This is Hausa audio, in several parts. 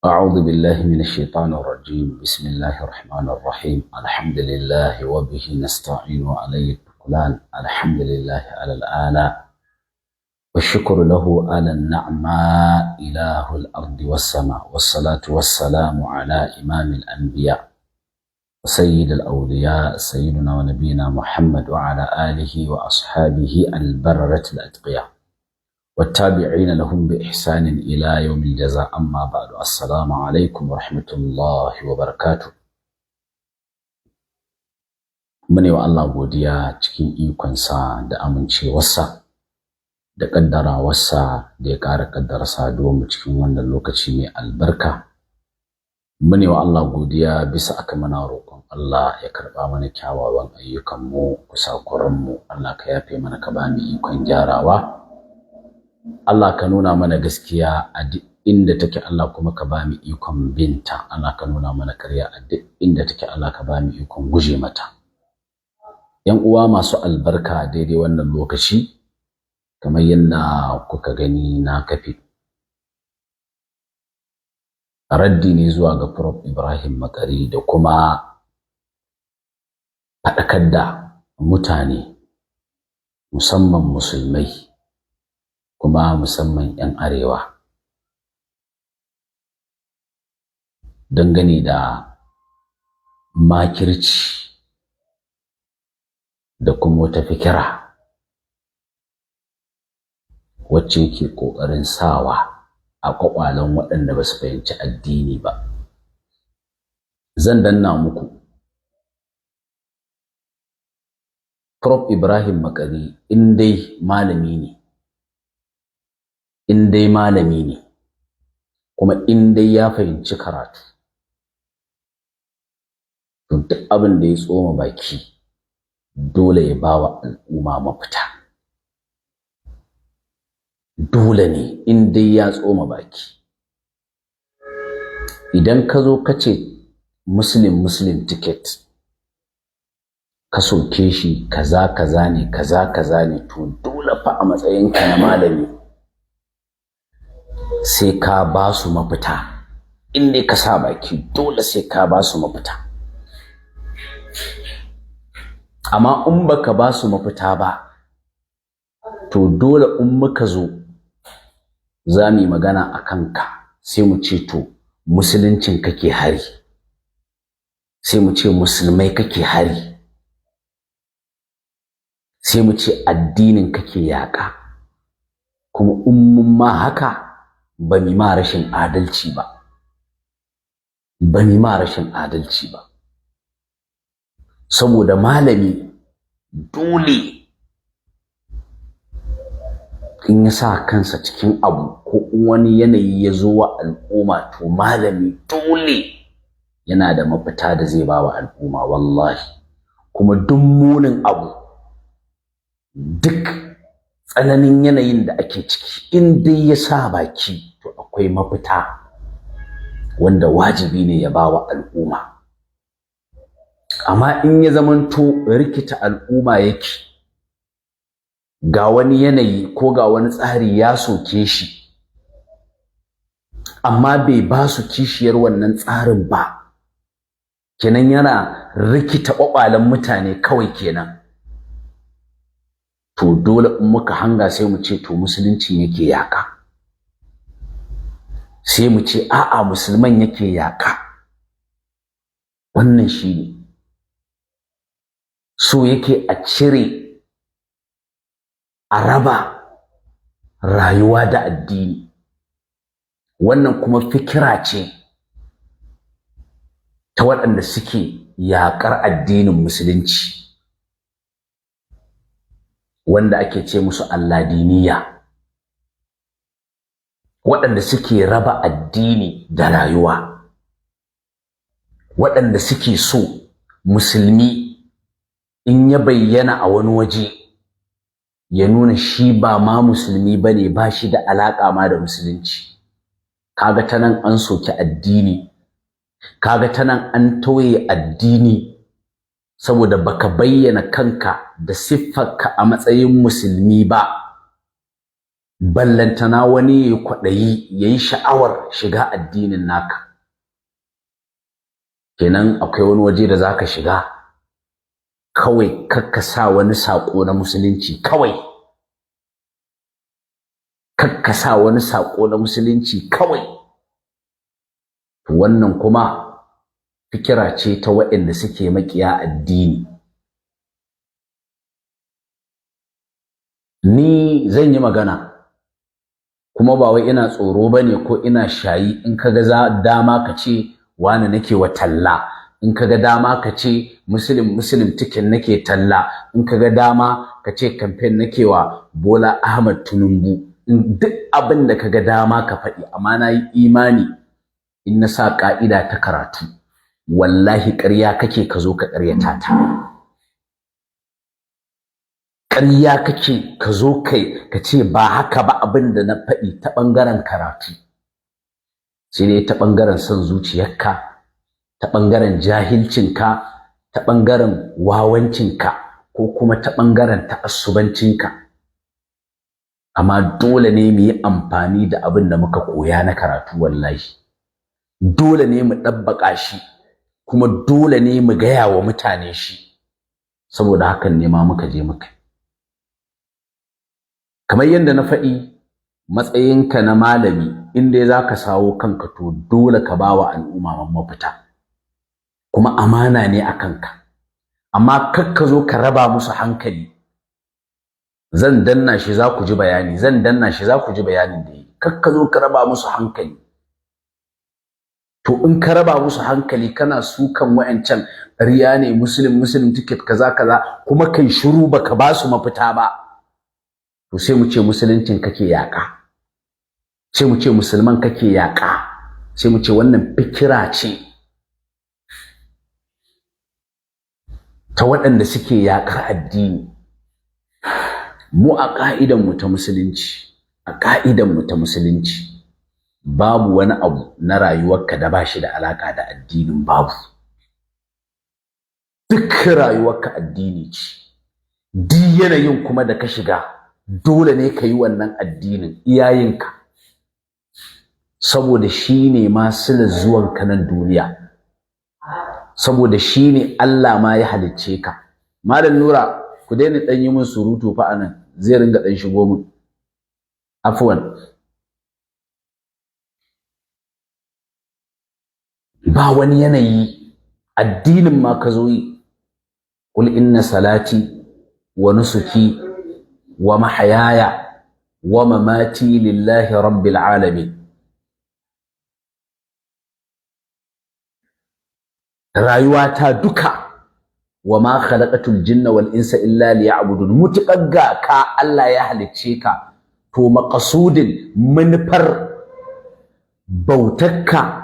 أعوذ بالله من الشيطان الرجيم. بسم الله الرحمن الرحيم. الحمد لله وبه نستعين وعليه التكلان. الحمد لله على الآلاء والشكر له على النعماء إله الأرض والسماء، والصلاة والسلام على إمام الأنبياء وسيد الأولياء سيدنا ونبينا محمد وعلى آله وأصحابه البررة الأتقياء والتابعين لهم بإحسان إلى يوم الجزاء. أما بعد، السلام عليكم ورحمة الله وبركاته. mune wa Allah godiya cikin ikonsa da amincewarsa da kaddarawarsa da ya ƙara kaddara saduwar mu cikin wannan lokaci mai albarka. Mune wa Allah godiya bisa aka mana roƙon Allah ya karɓa mana kyawawan ayyukan mu, kusakuran mu Allah ka yafe mana, ka ba mu ikon gyarawa. Allah ka nuna mana gaskiya a duk inda take, Allah kuma ka ba mu ikon binta. Allah ka nuna mana ƙarya a duk inda take, Allah ka ba mu ikon guje mata. Yan uwa masu albarka, daidai wannan lokaci kamar yadda kuka gani na kafi raddi ne zuwa ga Prof Ibrahim Makari da kuma faɗakar da mutane musamman musulmai kuma musamman 'yan arewa dangane da makirci da kuma wata fikira wacce ke ƙoƙarin sawa a ƙwaƙwalen waɗanda ba su fahimci addini ba. Zan danna muku Prof Ibrahim Makari in dai malami ne kuma in dai ya fahimci karatu, to duk abin da ya tsoma baki dole ya bawa al'umma mafita. Dole ne in dai ya tsoma baki. Idan ka zo ka ce muslim ticket ka soke shi kaza ne, to dole fa a matsayinka na malami sai ka ba su mafita. In dai ka sa baki dole sai ka ba su mafita. Amma in baka ba su mafita ba, to dole in muka zo za mu yi magana a kanka sai mu ce to musuluncin kake hari, sai mu ce musulmai kake hari, sai mu ce addinin kake yaƙa. Kuma in mun ma haka ba mu ma rashin adalci ba, saboda malami dole in ya sa kansa cikin abu ko wani yanayi ya zo wa al'umma, to malami dole yana da mafita da zai ba wa al'umma wallahi. kuma duk munin abu, duk tsananin yanayin da ake ciki, in dai ya sa baki to akwai mafita wanda wajibi ne ya ba wa al'umma. Amma in ya zamanto rikita al'umma yake, ga wani yanayi ko ga wani tsari ya soke shi amma bai ba su kishiyar wannan tsarin ba, kenan yana rikita ƙwaƙwalen mutane kawai kenan, to dole in muka hanga sai mu ce to musulunci yake yaƙa, sai mu ce a'a musulman yake yaƙa. Wannan shi ne so yake a cire, a raba rayuwa da addini. Wannan kuma fikira ce ta waɗanda suke yaƙar addinin musulunci, wanda ake ce musu alladiniya, waɗanda suke raba addini da rayuwa, waɗanda suke so musulmi in ya bayyana a wani waje ya nuna shi ba ma musulmi bane, ba shi da alaƙa ma da musulunci. Kaga ta nan an soki addini, kaga ta nan an tauye addini, saboda baka bayyana kanka da siffarka a matsayin musulmi ba. ballantana wani ya kwaɗayi ya yi sha'awar shiga addinin naka. Kenan akwai wani waje da za ka shiga kawai kakka sa wani saƙo na musulunci kawai. Kakka sa wani saƙo na musulunci kawai. Wannan kuma fikira ce ta waɗanda suke maƙiya addini. Ni zan yi magana kuma ba wai ina tsoro bane ko ina shayi. In kaga dama ka ce wani nake wa talla, in kaga dama ka ce muslim ticket nake talla, in kaga dama ka ce campaign nake wa Bola Ahmad Tinubu, duk abin da kaga dama ka faɗi. Amma na yi imani in na sa ƙa'ida ta karatu, wallahi ƙarya kake ka zo ka ƙaryata ta. Ƙarya kake ka zo kai ka ce ba haka ba abin da na faɗi ta ɓangaren karatu, sai dai ta ɓangaren son zuciyarka, ta ɓangaren jahilcinka, ta ɓangaren wawancinka, ko kuma ta ɓangaren ta'assubancinka. Amma dole ne mu yi amfani da abin da muka koya na karatu wallahi. Dole ne mu ɗabbaƙa shi, kuma dole ne mu gaya wa mutane shi, saboda hakan ne ma muka je muka. Kamar yadda na faɗi, matsayinka na malami in dai za ka sawo kanka to dole ka ba wa al'umma mafita, kuma amana ne a kanka. Amma kar ka zo ka raba musu hankali. Zan danna shi za ku ji bayani, zan danna shi za ku ji bayanin da yi. Kar ka zo ka raba musu hankali. To in ka raba musu hankali kana sukan wa'ancan riya ne, muslim ticket kaza kaza, kuma kai shiru baka ba su mafita ba, to sai mu ce musuluncin kake yaƙa, sai mu ce musulman kake yaƙa, sai mu ce wannan fikira ce ta waɗanda suke yaƙar addini. Mu a ƙa'idanmu ta musulunci, a ƙa'idanmu ta musulunci, babu wani abu na rayuwarka da ba shi da alaƙa da addinin, babu. Duk rayuwarka addini ce, duk yanayin kuma da ka shiga dole ne ka yi wannan addinin iyayenka, saboda shi ne ma silar zuwanka nan duniya, saboda shi ne Allah ma ya halicce ka. Malam Nura, ku daina ɗan yi min surutu fa anan, zai ringa ɗan shigo min. Afwan. Ba wani yanayi, addinin ma ka zo yi. Qul inna salati wa nusuki wa mahayaya wa mamati lillahi rabbil alamin. Rayuwata duka, wa ma khalaqatul jinna wal insa illa liya'budun. Mutuƙar ga ka Allah ya halicce ka, to maqasudin manufar bautarka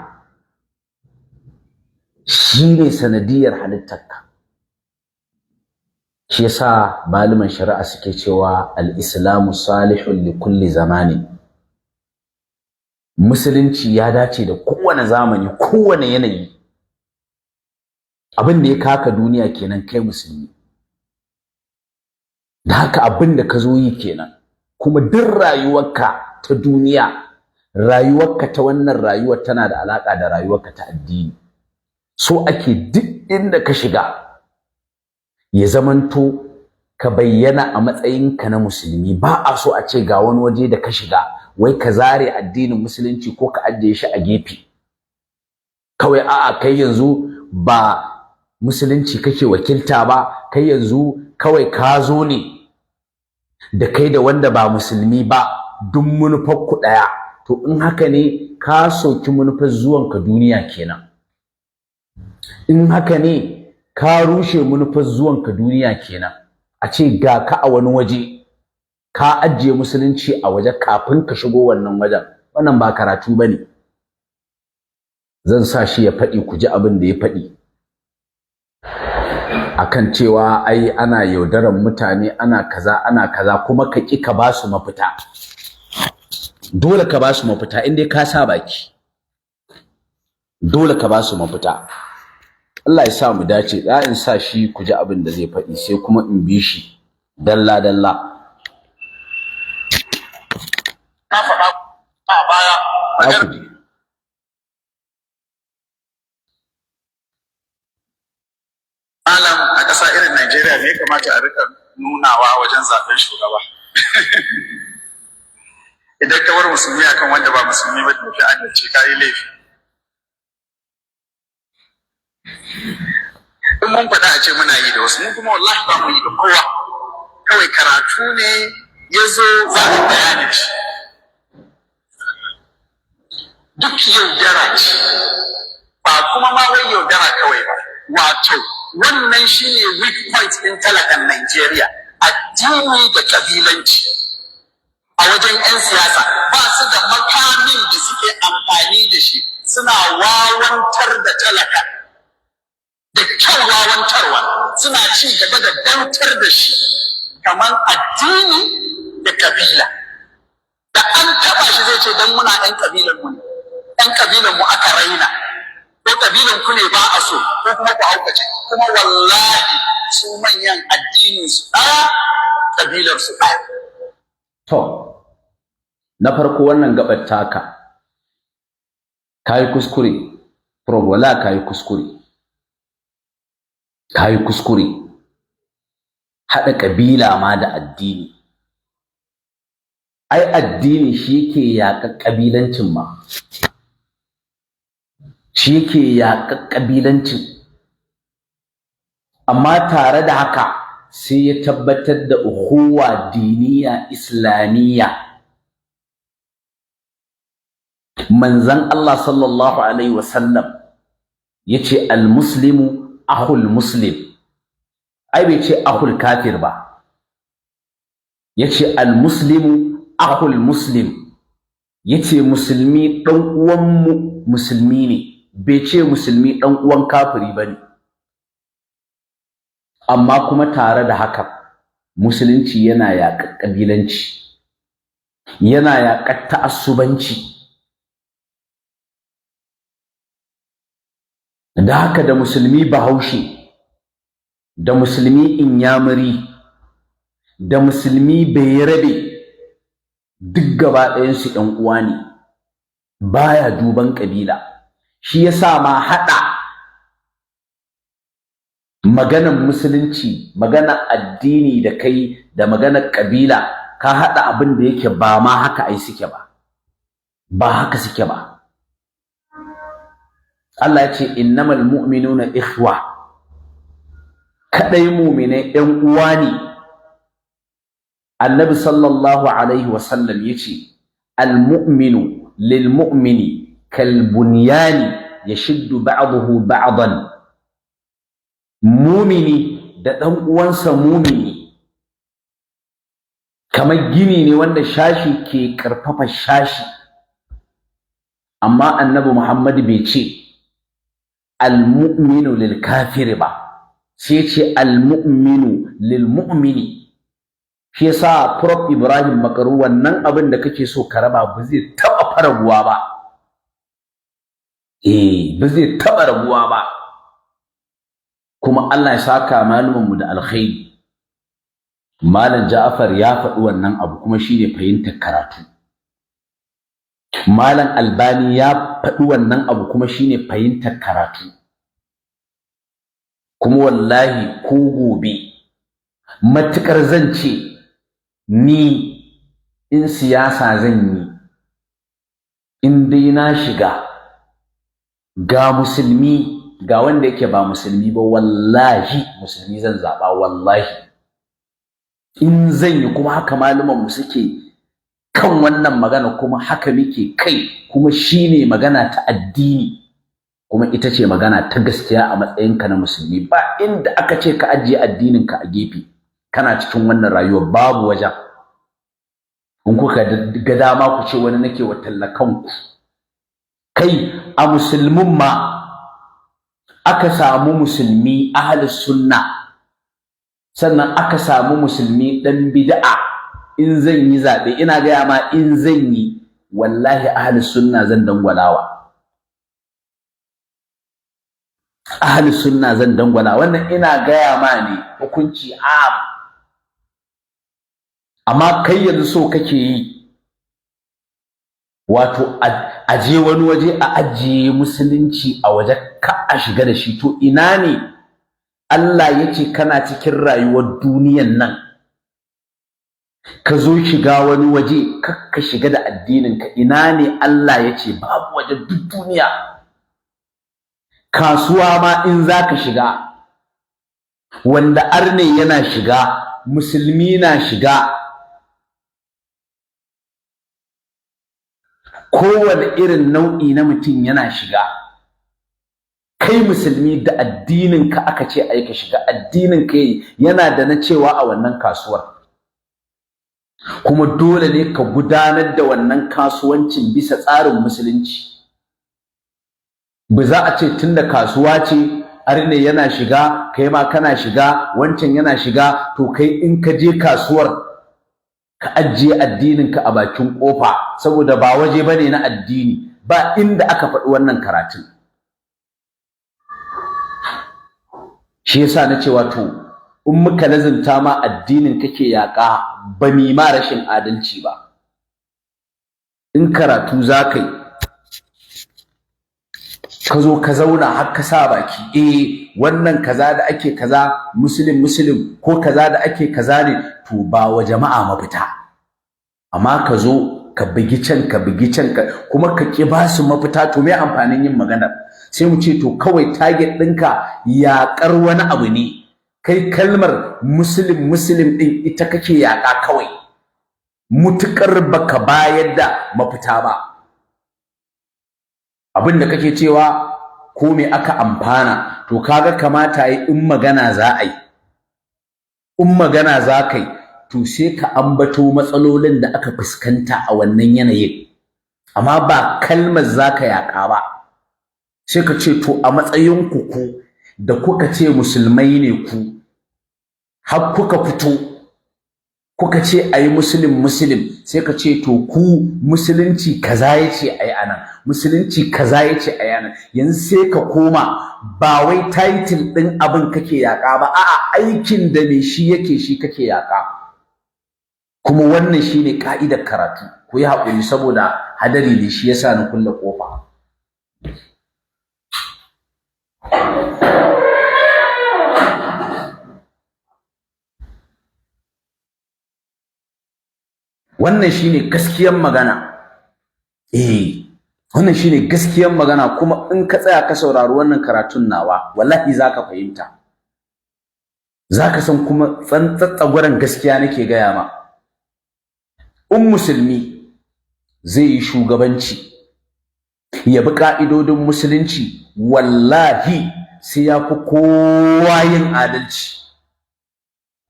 shine sanadiyar halittarka. Shi yasa malaman shari'a suke cewa al-islamu salihun li kulli zamani. Musulunci ya dace da kowane zamani, kowane yanayi. Abin da ya kaka duniya kenan kai musulmi, da haka abin da ka zo yi kenan. Kuma duk rayuwarka ta duniya, rayuwarka ta wannan rayuwar tana da alaƙa da rayuwarka ta addini. So ake duk inda ka shiga ya zamanto ka bayyana a matsayinka na musulmi. Ba a so a ce ga wani waje da ka shiga wai ka zare addinin musulunci ko ka ajiye shi a gefe kawai. A'a, kai yanzu ba musulunci kake wakilta ba, kai yanzu kawai ka zo ne da kai da wanda ba musulmi ba duk manufar ku ɗaya. To in haka ne ka soki manufar zuwanka duniya kenan. In haka ne ka rushe manufar zuwanka duniya kenan. A ce ga ka a wani waje ka ajiye musulunci a waje kafin ka shigo wannan wajen, wannan ba karatu bane. Zan sa shi ya faɗi ku ji abin da ya faɗi akan cewa ai ana yaudaran mutane, ana kaza, kuma ka ƙi ka ba su mafita. Dole ka ba su mafita in dai ka sa baki, dole ka ba su mafita. Allah ya sa mu dace. Za in sa shi ku ji abin da zai faɗi, sai kuma in bi shi dalla dalla. na faɗa a baya magana malam a ƙasa irin Najeriya ne kamata a rika nunawa wajen zaben shugaba. Idan ka bar musulmi akan wanda ba musulmi ba to an ce ka yi laifi. In mun faɗa a ce muna yi da wasu, mun kuma wallahi ba mu yi da kowa. Kawai karatu ne ya zo za a bayani shi. Duk yaudara ce, ba kuma ma wai yaudara kawai ba. Wato, wannan shi ne weak point ɗin talakan Najeriya, addini da ƙabilanci. A wajen 'yan siyasa ba su da makamin da suke amfani da shi, suna wawantar da talaka. Da kyau wawantarwa, suna ci gaba da dantar da shi, kamar addini da ƙabila. Da an taɓa shi zai ce don muna 'yan ƙabilanmu ne, 'yan ƙabilanmu aka raina. Ko kabilan ku ne ba a so ko kuma ku haukace, kuma wallahi su manyan addinin su ɗaya kabilar su ɗaya. To, na farko wannan gabar taka kayi kuskure, wala kayi kuskure, kayi kuskure. Haɗa ƙabila ma da addini, ai addini shi yake yaƙa ƙabilancin ma. Shi yake yaƙa ƙabilancin, amma tare da haka sai ya tabbatar da ukhuwa diniya islamiyya. Manzon Allah sallallahu alaihi wasallam yace al-muslimu akhul muslim, ai bai ce akhul kafir ba, yace al-muslimu akhul muslim, yace musulmi dan uwan musulmi ne, bai ce musulmi ɗan uwan kafiri ba ne. Amma kuma tare da haka musulunci yana yaƙar ƙabilanci, yana yaƙar ta'assubanci. Da haka da musulmi bahaushe, da musulmi inyamuri, da musulmi bayarabe, duk gaba ɗayansu ɗan uwa ne, baya duban ƙabila. Shi yasa ma haɗa maganan musulunci, maganar addini da kai da maganar ƙabila, ka haɗa abin da yake ba ma haka ai suke ba, ba haka suke ba. Allah ya ce innamal mu'minuna ikhwa, kadai mu'minai ɗan uwa ne. Annabi sallallahu alaihi wasallam yace al mu'minu lil mu'mini kalbunyani yashuddu ba'dahu ba'dan. Mumini da ɗan uwansa mumini kamar gini ne wanda shashi ke ƙarfafa shashi. Amma annabi Muhammad bai ce al-mu'minu lil kafiri ba, sai ce al-mu'minu lil mu'mini. Shi yasa Prof Ibrahim Makaru wannan abin da kake so ka raba ba zai taɓa farabuwa ba. Ba zai taɓa rabuwa ba. Kuma Allah ya saka malumanmu da alkhairi. Malam Ja'far ya faɗi wannan abu kuma shine fahimtar karatu. Malam Albani ya faɗi wannan abu kuma shine fahimtar karatu. Kuma wallahi ko gobe matukar zan ce ni in siyasa zan yi, in dai na shiga ga musulmi ga wanda yake ba musulmi ba, wallahi musulmi zan zaɓa, wallahi in zan yi. Kuma haka malumanmu suke kan wannan magana, kuma haka muke kai, kuma shine magana ta addini, kuma ita ce magana ta gaskiya a matsayinka na musulmi. Ba inda aka ce ka ajiye addininka a gefe, kana cikin wannan rayuwar babu wajen. In kuka ga dama ku ce wani nake wa tallakanku. Kai a musulmin ma aka samu musulmi ahlus sunna, sannan aka samu musulmi dan bid'a. In zan yi zaɓe, ina gaya ma in zan yi, wallahi ahlus sunna zan dangwalawa, ahlus sunna zan dangwala. Wannan ina gaya ma ne hukunci am. Amma kai yanzu so kake yi wato a je wani waje a ajiye musulunci a waje ka a shiga da shi. To ina ne Allah ya ce kana cikin rayuwar duniyan nan ka zo shiga wani waje ka shiga da addininka? Ina ne Allah ya ce? Babu waje duk duniya. Kasuwa ma in za ka shiga, wanda arne yana shiga, musulmi na shiga, kowane irin nau'i na mutum yana shiga. Kai musulmi da addininka aka ce ai ka shiga, addininka yana da na cewa a wannan kasuwar, kuma dole ne ka gudanar da wannan kasuwancin bisa tsarin musulunci. Ba za a ce tunda kasuwa ce arne yana shiga kai ma kana shiga, wancan yana shiga, to kai in ka je kasuwar ka ajiye addininka a bakin kofa, saboda ba waje bane na addini. Ba inda aka faɗi wannan karatun. Shi yasa na ce wato in muka lazimta ma addinin kake yaƙa, ba mi ma rashin adalci ba. In karatu za ka yi, ka zo ka zauna har ka sa baki, wannan kaza da ake kaza muslim ko kaza da ake kaza ne, to ba wa jama'a mafita. Amma ka zo ka bugi can kuma ka ki ba su mafita, to me amfanin yin magana? Sai mu ce to kawai target ɗinka yaƙar wani abu ne. Kai kalmar muslim ɗin ita kake yaƙa kawai, mutuƙar baka bayar da mafita ba. Abin da kake cewa ko me aka amfana, to kaga kamata yi in magana za a yi, in magana za ka yi, to sai ka ambato matsalolin da aka fuskanta a wannan yanayin, amma ba kalmar za ka yaƙa ba. Sai ka ce to a matsayinku ku da kuka ce musulmai ne ku, har kuka fito kuka ce ayi muslim, sai ka ce to ku musulunci kaza yace ayi anan, musulunci kaza yace ayi anan. Yanzu sai ka koma ba wai title din abin kake yaka ba, a'a aikin da me shi yake shi kake yaka. Kuma wannan shine ka'idar karatu. Ku yi haƙuri saboda hadari ne, shi yasa na kulle kofa. Wannan shine gaskiyar magana. Wannan shine gaskiyar magana, kuma in ka tsaya ka saurari wannan karatun nawa, wallahi zaka fahimta. Zaka san kuma tsantsatsagwaran gaskiya nake gaya ma. Musulmi zai yi shugabanci, ya bi ka'idodin musulunci, wallahi sai ya fi kowa yin adalci.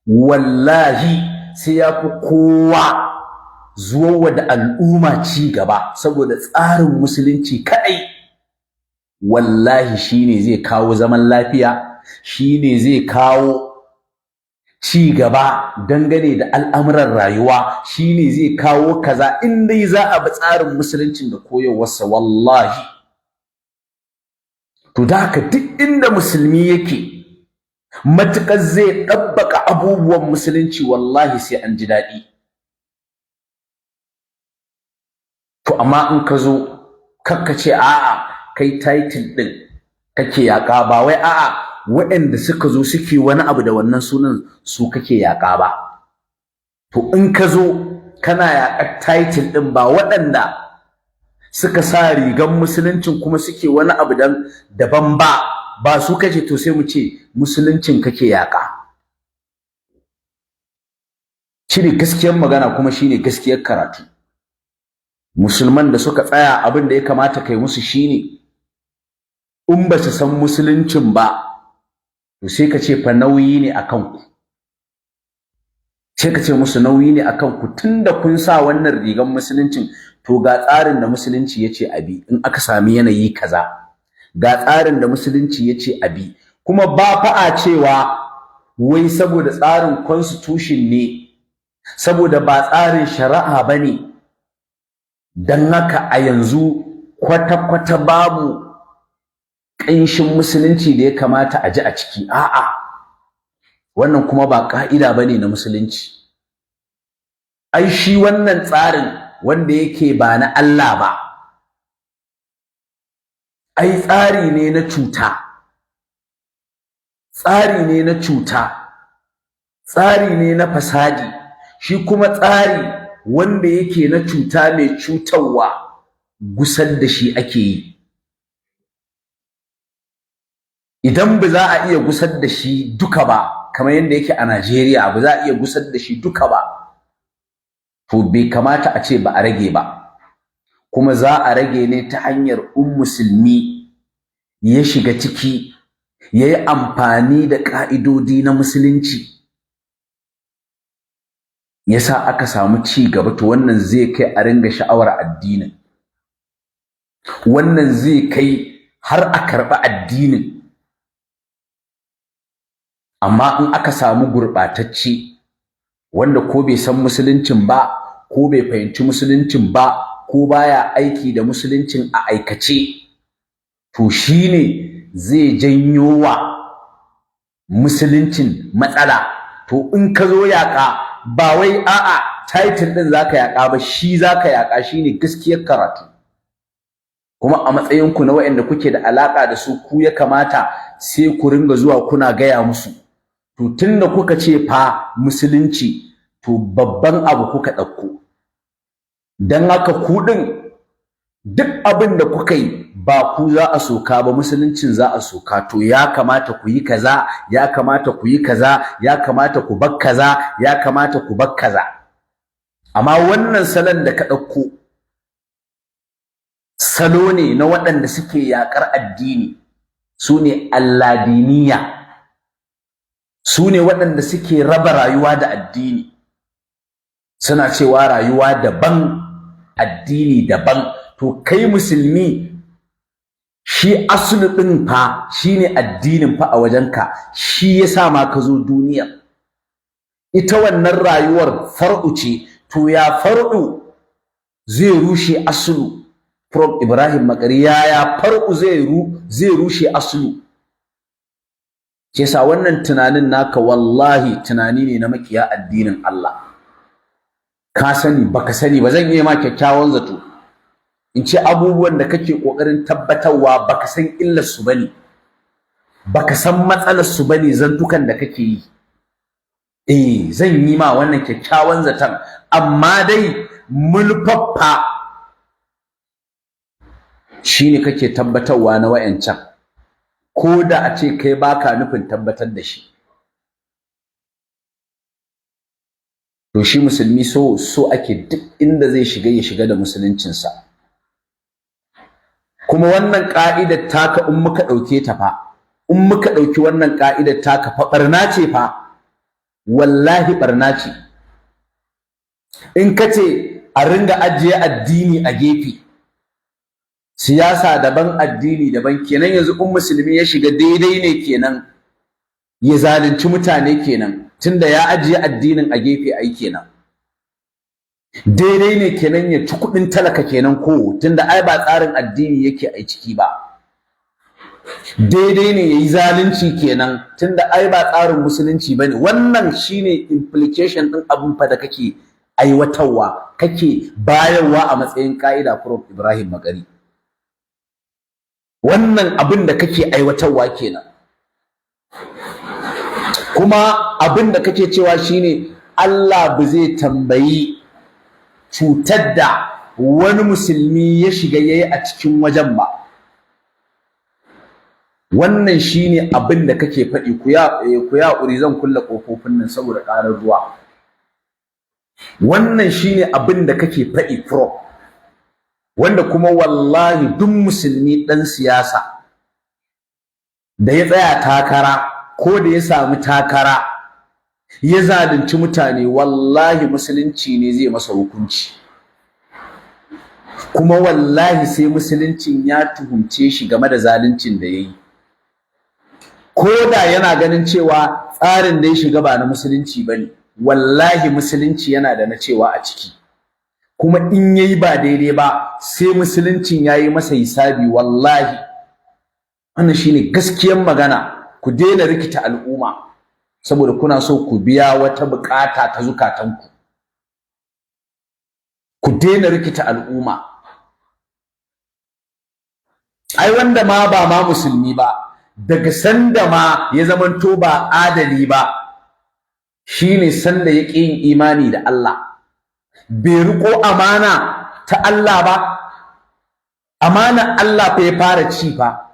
Wallahi sai ya fi kowa zuwa da al'umma ci gaba, saboda tsarin musulunci kadai wallahi shine zai kawo zaman lafiya, shine zai kawo ci gaba dangane da al'amuran rayuwa, shine zai kawo kaza in dai za a bi tsarin musuluncin da koyarwarsa. Wallahi to da haka duk inda musulmi yake, matukar zai ɗabbaka abubuwan musulunci, wallahi sai an ji daɗi. To amma in ka zo kakka ce a'a kai title din kake yaƙa, ba wai a'a waɗanda suka zo suke wani abu da wannan sunan su kake yaƙa ba. To in ka zo kana yaƙar title din, ba waɗanda suka sa rigan musuluncin kuma suke wani abu daban ba su kace, to sai mu ce musuluncin kake yaƙa. Shine gaskiyar magana, kuma shine gaskiyar karatu. Musulman da suka tsaya, abin da ya kamata kai musu shine, in ba su san musuluncin ba, to sai ka ce fa nauyi ne akan ku. Sai ka ce musu nauyi ne akan ku, tunda kun sa wannan rigan musuluncin, to ga tsarin da musulunci yace abi in aka sami yanayi kaza, ga tsarin da musulunci yace abi. Kuma ba fa a cewa wai saboda tsarin constitution ne, saboda ba tsarin shari'a bane, dan haka a yanzu kwata-kwata babu ƙanshin musulunci da ya kamata a ji a ciki. A'a, wannan kuma ba ƙa'ida bane na musulunci. Ai shi wannan tsarin wanda yake ba na Allah ba ai tsari ne na cuta, tsari ne na cuta, tsari ne na fasadi. Shi kuma tsari wanda yake na cuta mai cutarwa gusar da shi ake yi. Idan ba za a iya gusar da shi duka ba, kamar yadda yake a Najeriya ba za a iya gusar da shi duka ba, to bai kamata a ce ba a rage ba. Kuma za a rage ne ta hanyar musulmi ya shiga ciki, ya yi amfani da ƙa'idodi na musulunci, yasa aka samu ci gaba. To wannan zai kai a ringa sha'awar addinin, wannan zai kai har a karɓi addinin. Amma in aka samu gurɓatacce wanda ko bai san musuluncin ba, ko bai fahimci musuluncin ba, ko baya aiki da musuluncin a aikace, to shine zai janyo wa musuluncin matsala. To in ka zo yaƙa, ba wai a'a title ɗin zaka yaƙa ba, shi zaka yaƙa, shine gaskiyar karatu. Kuma a matsayinku na waɗanda kuke da alaƙa da su, ku ya kamata sai ku ringa zuwa kuna gaya musu. To tunda kuka ce fa musulunci, to babban abu kuka ɗauko. Dan haka ku ɗin duk abin da kuka yi ba ku za a soka ba, musuluncin za a soka. To ya kamata ku yi kaza, ya kamata ku yi kaza, ya kamata ku bar kaza, ya kamata ku bar kaza. Amma wannan salon da ka ɗauko salo ne na waɗanda suke yaƙar addini, su ne alladiniya, su ne waɗanda suke raba rayuwa da addini. Suna cewa rayuwa daban, addini daban. To kai musulmi, shi asulu ɗin fa shine addinin fa a wajenka, shi yasa ma ka zo duniya. Ita wannan rayuwar far'u ce, to ya far'u zai rushe asulu? Prof Ibrahim Makari, ya far'u zai rushe asulu? Ke sa wannan tunanin naka wallahi tunani ne na makiya addinin Allah. Ka sani baka sani ba, zan yi ma kyakkyawan zato in ce abubuwan da kake kokarin tabbatarwa baka san illar su bane, baka san matsalar su bane zantukan da kake yi. Zan yi ma wannan kyakkyawan zaton, amma dai mulfaffa shine kake tabbatarwa na wayancan, ko da a ce kai baka nufin tabbatar da shi. To shi musulmi so ake duk inda zai shiga ya shiga da musuluncinsa. Kuma wannan ka'idar taka in muka ɗauke ta fa, in muka ɗauki wannan ka'idar taka fa ɓarna ce fa, wallahi ɓarna ce. In ka ce a ringa ajiye addini a gefe, siyasa daban addini daban, kenan yanzu in musulmi ya shiga daidai ne kenan ya zalunci mutane kenan, tunda ya ajiye addinin a gefe ai kenan. Daidai ne kenan ya ci kuɗin talaka kenan, ko tunda ai ba tsarin addini yake a ciki ba. Daidai ne yayi zalunci kenan, tunda ai ba tsarin musulunci bane. Wannan shine implication din abin fa da kake aiwatarwa, kake bayarwa a matsayin ka'ida, Prof Ibrahim Makari. Wannan abin da kake aiwatarwa kenan. Kuma abin da kake cewa shine Allah ba zai tambayi cutar da wani musulmi ya shiga yayi a cikin wajen ba. Wannan shine abin da kake faɗi. Ku ya ƙuri, zan kulle ƙofofin nan saboda ƙarar ruwa. Wannan shine abin da kake faɗi, Prof, wanda kuma wallahi duk musulmi ɗan siyasa da ya tsaya takara ko da ya samu takara ya zalunci mutane, wallahi musulunci ne zai masa hukunci. Kuma wallahi sai musuluncin ya tuhumce shi game da zaluncin da yayi. Ko da yana ganin cewa tsarin da ya shiga ba na musulunci bane, wallahi musulunci yana da na cewa a ciki. Kuma in yayi ba daidai ba, sai musuluncin yayi masa hisabi. Wallahi wannan shine gaskiyar magana. Ku daina rikita al'umma saboda kuna so ku biya wata bukata ta zukatanku. ku daina rikita al'umma. Ai wanda ma ba ma musulmi ba, daga sanda ma ya zamanto ba adali ba, shine sanda ya ƙi yin imani da Allah, bai riƙo amana ta Allah ba, amana Allah fa ya fara ci fa.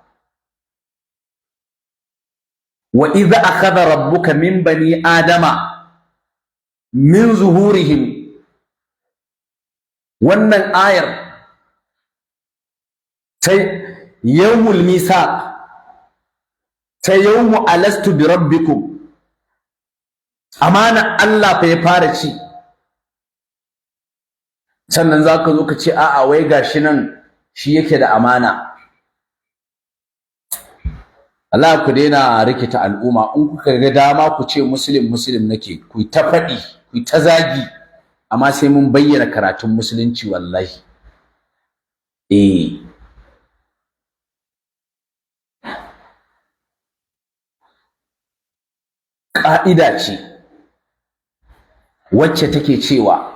wa idza akhadha rabbuka min bani adama min zuhurihim, wannan ayar ta yawmul misaq, ta yawmu alastu bi rabbikum, amana Allah fa ya fara ci. Sannan zaka zo ka ce a'a wai gashi nan shi yake da amana. Allah ku daina rikita al'umma. In kuka ga dama ku ce muslim nake, ku ta faɗi, ku ta zagi, amma sai mun bayyana karatun musulunci wallahi. Ƙa'ida ce wacce take cewa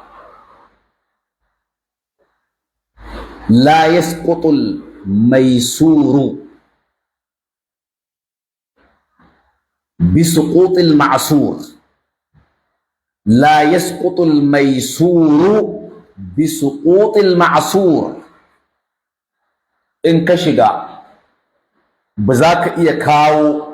la yasqutul maisuru bisuqutil ma'sur, la yasqutul maisuru bisuqutil ma'sur. In ka shiga ba za ka iya kawo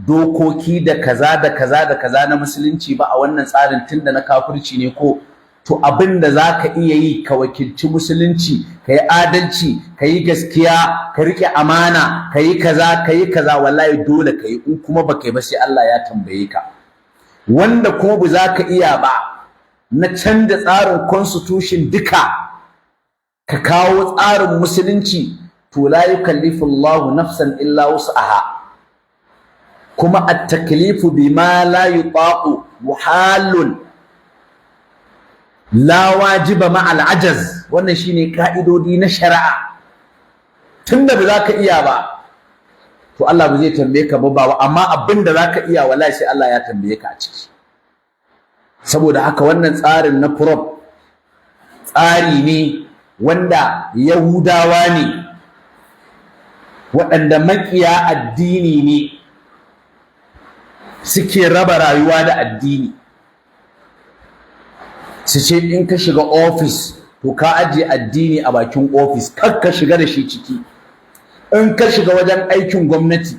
dokoki da kaza na musulunci ba a wannan tsarin, tunda na kafirci ne ko to abin da za ka iya yi ka wakilci musulunci, ka yi adalci, ka yi gaskiya, ka riƙe amana, ka yi kaza, wallahi dole ka yi. In kuma ba kai ba sai Allah ya tambaye ka. Wanda kuma ba za ka iya ba na canza tsarin constitution duka ka kawo tsarin musulunci, to la yukallifu Allahu nafsan illa wus'aha. kuma at-taklifu bima la yutaqu muhalun la wajiba ma al-ajaz. Wannan shine ka'idodi na shari'a. Tunda ba za ka iya ba to Allah ba zai tambaye ka ba, amma abinda za ka iya wallahi sai Allah ya tambaye ka a ciki. Saboda haka wannan tsarin na prop tsari ne wanda Yahudawa ne waɗanda maƙiya addini ne suke raba rayuwa da addini. Su ce in ka shiga ofis to ka ajiye addini a bakin ofis, kar ka shiga da shi ciki. In ka shiga wajen aikin gwamnati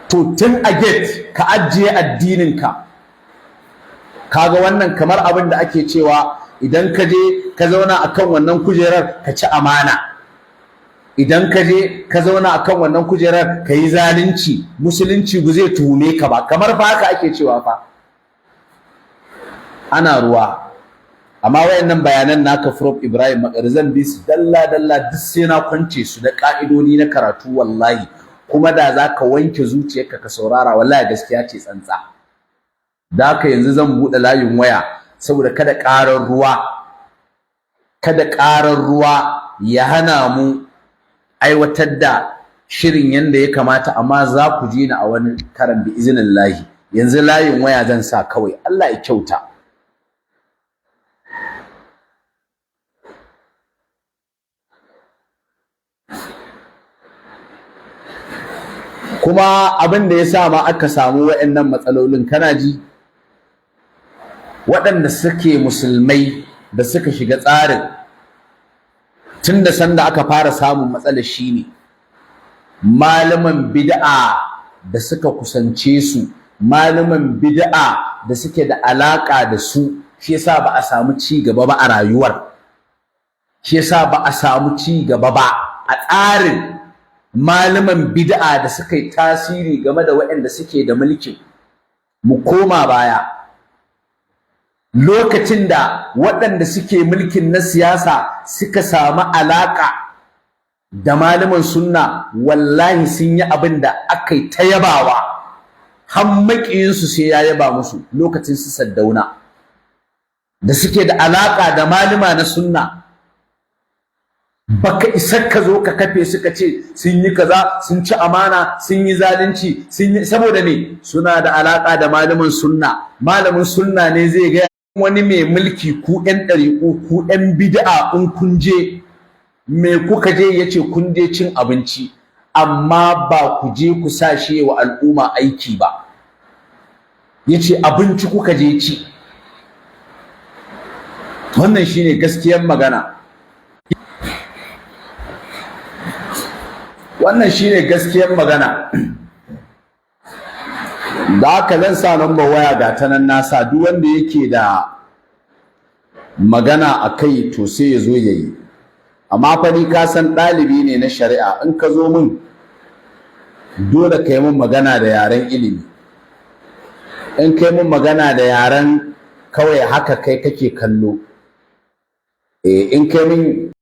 to tun a gate ka ajiye addininka. Kaga wannan kamar abin da ake cewa idan ka je ka zauna akan wannan kujerar ka ci amana, idan ka je ka zauna akan wannan kujerar ka yi zalunci, musulunci ba zai tuhume ka ba. Kamar fa haka ake cewa fa ana ruwa. Amma wayannan bayanan naka Prof Ibrahim Makari zan bi su dalla duk sai na kwance su da ka'idodi na karatu wallahi. Kuma da zaka wanke zuciyarka ka saurara wallahi gaskiya ce tsantsa. Da haka yanzu zan buɗe layin waya saboda kada ƙarar ruwa ya hana mu aiwatar da shirin yanda ya kamata, amma za ku ji ni a wani karan bi iznillahi. Yanzu layin waya zan sa kawai. Allah ya kyauta. Kuma abin da ya sa ma aka samu waɗannan matsalolin kana ji, waɗanda suke musulmai da suka shiga tsarin tun da sanda aka fara samun matsalar shine malaman bid'a da suka kusance su, malaman bid'a da suke da alaka da su, shi yasa ba a samu ci gaba ba a rayuwar, shi yasa ba a samu ci gaba ba a tsarin. Malaman bid'a da suka yi tasiri game da waɗanda suke da mulki. Mu koma baya lokacin da waɗanda suke mulkin na siyasa suka samu alaƙa da malaman sunna, wallahi sun yi abin da aka yi ta yabawa, har maƙiyinsu sai ya yaba musu. Lokacin su Saddauna da suke da alaƙa da malama na sunna, baka isa ka zo ka kafe suka ce sun yi kaza, sun ci amana, sun yi zalunci, sun yi saboda me? Suna da alaƙa da malamin sunna. Malamin sunna ne zai ga wani mai mulki ku ƴan ɗariƙu ku ƴan bid'a in kun je me kuka je yace kun je cin abinci amma ba ku je ku sa shi wa al'umma aiki ba, yace abinci kuka je ci. Wannan shine gaskiyar magana, wannan shine gaskiyar magana. Da haka zan sa number waya ga ta nan nasa, duk wanda yake da magana a kai to sai ya zo ya yi. Amma fa ni ka san ɗalibi ne na shari'a, in ka zo min dole ka yi min magana da yaren ilimi. In ka yi min magana da yaren kawai haka kai kake kallo, in ka yi min